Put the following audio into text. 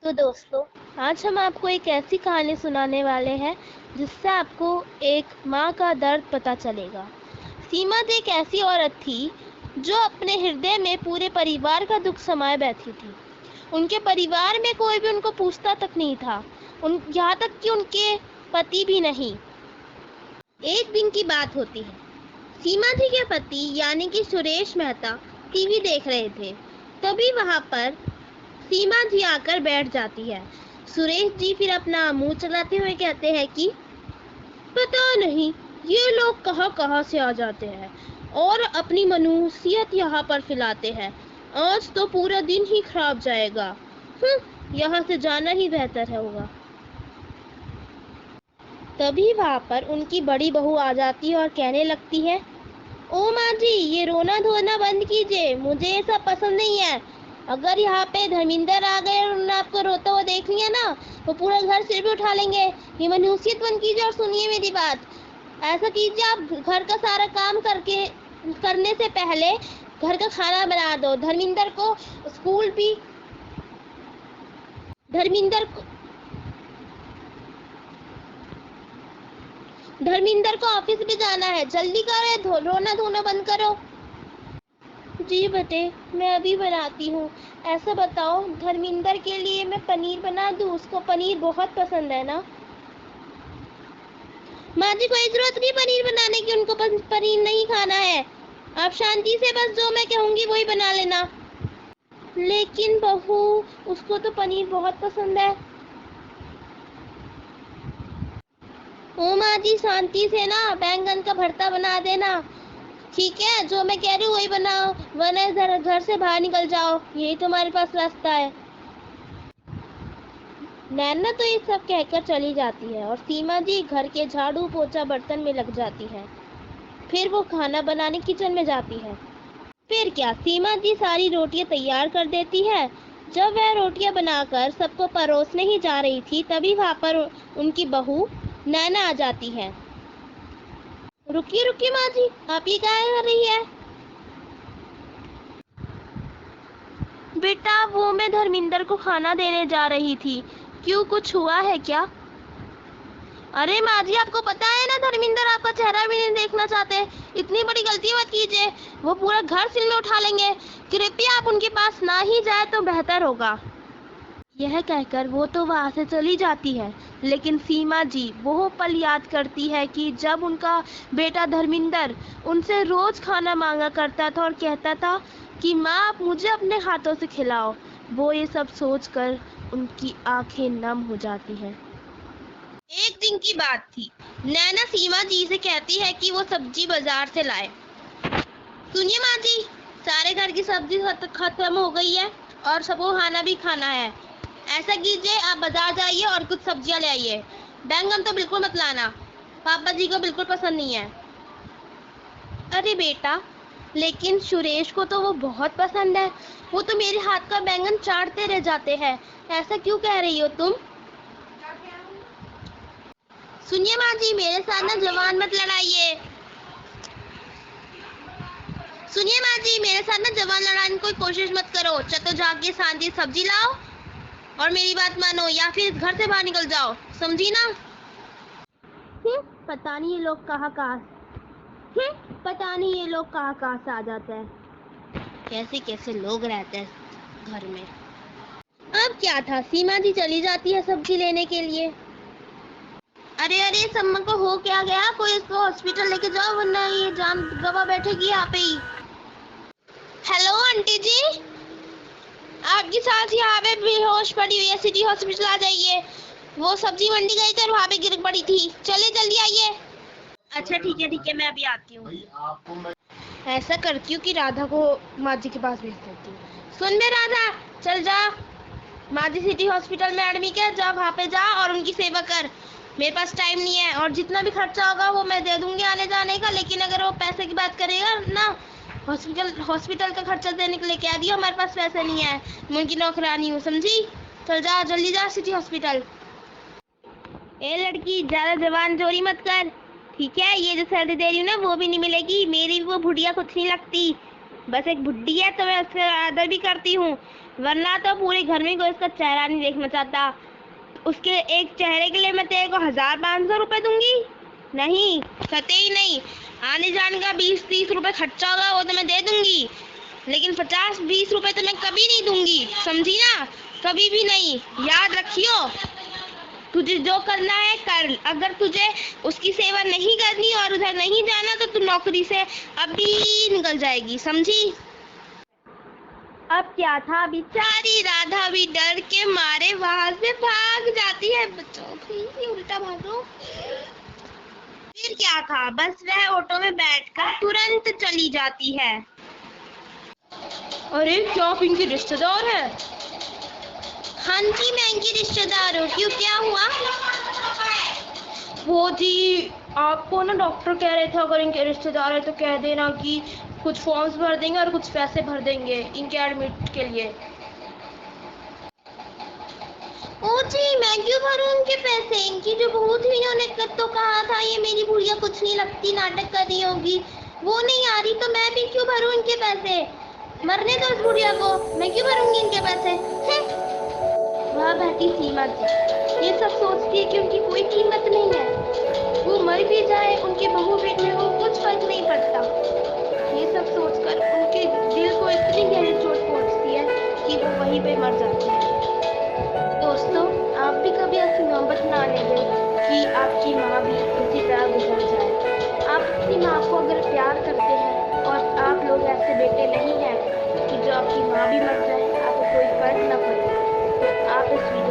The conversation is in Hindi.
तो दोस्तों, आज हम आपको एक ऐसी कहानी सुनाने वाले हैं जिससे आपको एक माँ का दर्द पता चलेगा। सीमा एक ऐसी औरत थी जो अपने हृदय में पूरे परिवार का दुख समाये बैठी थी। उनके परिवार में कोई भी उनको पूछता तक नहीं था, यहाँ तक कि उनके पति भी नहीं। एक दिन की बात होती है, सीमा जी के पति यानी कि सुरेश मेहता टीवी देख रहे थे। तभी वहाँ पर सीमा जी आकर बैठ जाती है। सुरेश जी फिर अपना मुंह चलाते हुए कहते हैं कि पता नहीं ये लोग कहाँ कहाँ से आ जाते हैं और अपनी मनुष्यत यहाँ पर फैलाते हैं। आज तो पूरा दिन ही खराब जाएगा। यहाँ से जाना ही बेहतर होगा। तभी वहाँ पर उनकी बड़ी बहू आ जाती है और कहने लगती है, ओ माँ जी, ये रोना धोना बंद कीजिए, मुझे ये सब पसंद नहीं है। अगर यहाँ पे धर्मिंदर आ गए और उन्होंने आपको रोता हुआ देख लिया ना, तो पूरा घर सिर पे उठा लेंगे। ये मनुष्यत बंद कीजिए और सुनिए मेरी बात। ऐसा कीजिए, आप घर का सारा काम करने से पहले घर का खाना बना दो। धर्मिंदर को स्कूल भी धर्मिंदर को ऑफिस भी जाना है। जल्दी करो, रोना धोना बंद करो। जी बेटे, मैं अभी बनाती हूँ। ऐसा बताओ, धर्मिंदर के लिए मैं पनीर बना दूँ? उसको पनीर बहुत पसंद है ना? माँ जी, कोई जरूरत नहीं पनीर बनाने की, उनको पनीर नहीं खाना है। आप शांति से बस जो मैं कहूँगी वही बना लेना। लेकिन बहू, उसको तो पनीर बहुत पसंद है। ओ माँ जी, शांति से ना बैंगन का भरता बना देना। ठीक है, जो मैं कह रही हूँ वही बनाओ, वरना घर से बाहर निकल जाओ, यही तुम्हारे पास रास्ता है। नैना तो ये सब कहकर चली जाती है और सीमा जी घर के झाड़ू पोछा बर्तन में लग जाती है। फिर वो खाना बनाने किचन में जाती है। फिर क्या, सीमा जी सारी रोटियां तैयार कर देती है। जब वह रोटियां बनाकर सबको परोसने ही जा रही थी, तभी वहां पर उनकी बहू नैना आ जाती है। रुकिए रुकिए माँ जी, आप ये क्या कर रही है? बेटा, वो मैं धर्मिंदर को खाना देने जा रही थी। क्यों, कुछ हुआ है क्या? अरे माँ जी, आपको पता है ना, धर्मिंदर आपका चेहरा भी नहीं देखना चाहते। इतनी बड़ी गलती मत कीजिए, वो पूरा घर सिर में उठा लेंगे। कृपया आप उनके पास ना ही जाए तो बेहतर होगा। यह कहकर वो तो वहां से चली जाती है, लेकिन सीमा जी वो पल याद करती है कि जब उनका बेटा धर्मिंदर उनसे रोज खाना मांगा करता था और कहता था कि माँ, आप मुझे अपने हाथों से खिलाओ। वो ये सब सोचकर उनकी आंखें नम हो जाती हैं। एक दिन की बात थी। नैना सीमा जी से कहती है कि वो सब्जी बाजार से लाए। सुनिए माँ जी, सारे घर की सब्जी खत्म हो गई है और सबको खाना भी खाना है। ऐसा कीजिए, आप बाजार जाइए और कुछ सब्जियां ले आइए। बैंगन तो बिल्कुल मत लाना, पापा जी को बिल्कुल पसंद नहीं है। अरे बेटा, लेकिन सुरेश को तो वो बहुत पसंद है। वो तो मेरे हाथ का बैंगन चाटते रह जाते हैं। ऐसा क्यों कह रही हो तुम? सुनिए माँ जी, मेरे साथ ना जवान मत लड़ाइए। सुनिए माँ जी, मेरे साथ ना जवान लड़ाने की कोई कोशिश मत करो। चलो जाके शांति सब्जी लाओ और मेरी बात मानो, या फिर घर से बाहर निकल जाओ, समझी ना? पता नहीं ये लोग कहाँ कहाँ से आ जाते हैं। कैसे कैसे लोग रहते हैं घर में। अब क्या था, सीमा जी चली जाती है सब्जी लेने के लिए। अरे अरे, सम्मा को हो क्या गया? कोई इसको हॉस्पिटल लेके जाओ, वरना ये जान गवा बैठेगी यहाँ पे ही। हेलो आंटी जी, आपकी सास यहाँ पे बेहोश पड़ी हुई है, सिटी हॉस्पिटल आ जाइए। वो सब्जी मंडी गई थी और वहाँ पे गिर पड़ी थी। चले जल्दी आइए। अच्छा ठीक है, मैं अभी आती हूँ। ऐसा करती हूँ कि राधा को माँ जी के पास भेज देती हूँ। सुन बे राधा, चल जा, माँ जी सिटी हॉस्पिटल में एडमिट है, जा वहाँ पे जा और उनकी सेवा कर। मेरे पास टाइम नहीं है, और जितना भी खर्चा होगा वो मैं दे दूंगी आने जाने का, लेकिन अगर वो पैसे की बात करेगा ना, हॉस्पिटल का खर्चा देने के लिए कह दिया, हमारे पास पैसे नहीं है, मैं उनकी नौकरानी हूँ, समझी? चल जा, जल्दी जा सिटी हॉस्पिटल। ए लड़की, ज्यादा जबान जोरी मत कर, ठीक है? ये जो सैलरी दे रही हूँ ना, वो भी नहीं मिलेगी। मेरी वो बुढ़िया कुछ नहीं लगती, बस एक बुढ़ी है तो मैं उसका आदर भी करती हूँ। वरना तो पूरे घर में कोई उसका चेहरा नहीं देखना चाहता। उसके एक चेहरे के लिए मैं तेरे को 1500 रुपए दूंगी? नहीं, कतई नहीं। आने जाने का 20-30 रुपए खर्चा होगा वो तो मैं दे दूंगी, लेकिन 50-20 रुपए तो मैं कभी नहीं दूंगी, समझी ना? कभी भी नहीं, याद रखियो। तुझे जो करना है कर, अगर तुझे उसकी सेवा नहीं करनी और उधर नहीं जाना तो तू नौकरी से अभी निकल जाएगी, समझी? अब क्या था, बेचारी राधा भी डर के मारे वहां से भाग जाती है। बच्चों प्लीज उल्टा भागो। फिर क्या था, बस वह ऑटो में बैठकर तुरंत चली जाती है। अरे क्या आप इनकी रिश्तेदार है? हाँ जी, मैं इनकी रिश्तेदार हूँ। क्यों, क्या हुआ? वो जी, आपको ना डॉक्टर कह रहे थे अगर इनके रिश्तेदार है तो कह देना कि कुछ फॉर्म्स भर देंगे और कुछ पैसे भर देंगे इनके एडमिट के लिए। ओ जी, मैं क्यों भरूं उनके पैसे? इनकी जो बहू थी उन्होंने तो कहा था ये मेरी बुढ़िया कुछ नहीं लगती, नाटक कर रही होगी, वो नहीं आ रही तो मैं भी क्यों भरूं इनके पैसे? मरने दो उस बुढ़िया को, मैं क्यों भरूंगी इनके पैसे? वह बैठी सीमा जी ये सब सोचती है कि उनकी कोई कीमत नहीं है, वो मर भी जाए उनके बहू बेटे को कुछ फर्क नहीं पड़ता। ये सब सोचकर उनके दिल को इतनी गहरी चोट पहुंचती है कि वो वहीं पे मर जाती है। दोस्तों, आप भी कभी ऐसी नौबत ना आने दें कि आपकी माँ भी इसी तरह गुजर जाए। आप अपनी माँ को अगर प्यार करते हैं और आप लोग ऐसे बेटे नहीं हैं कि जो आपकी माँ भी मर जाए आपको कोई फर्क ना पड़े, तो आप इस वीडियो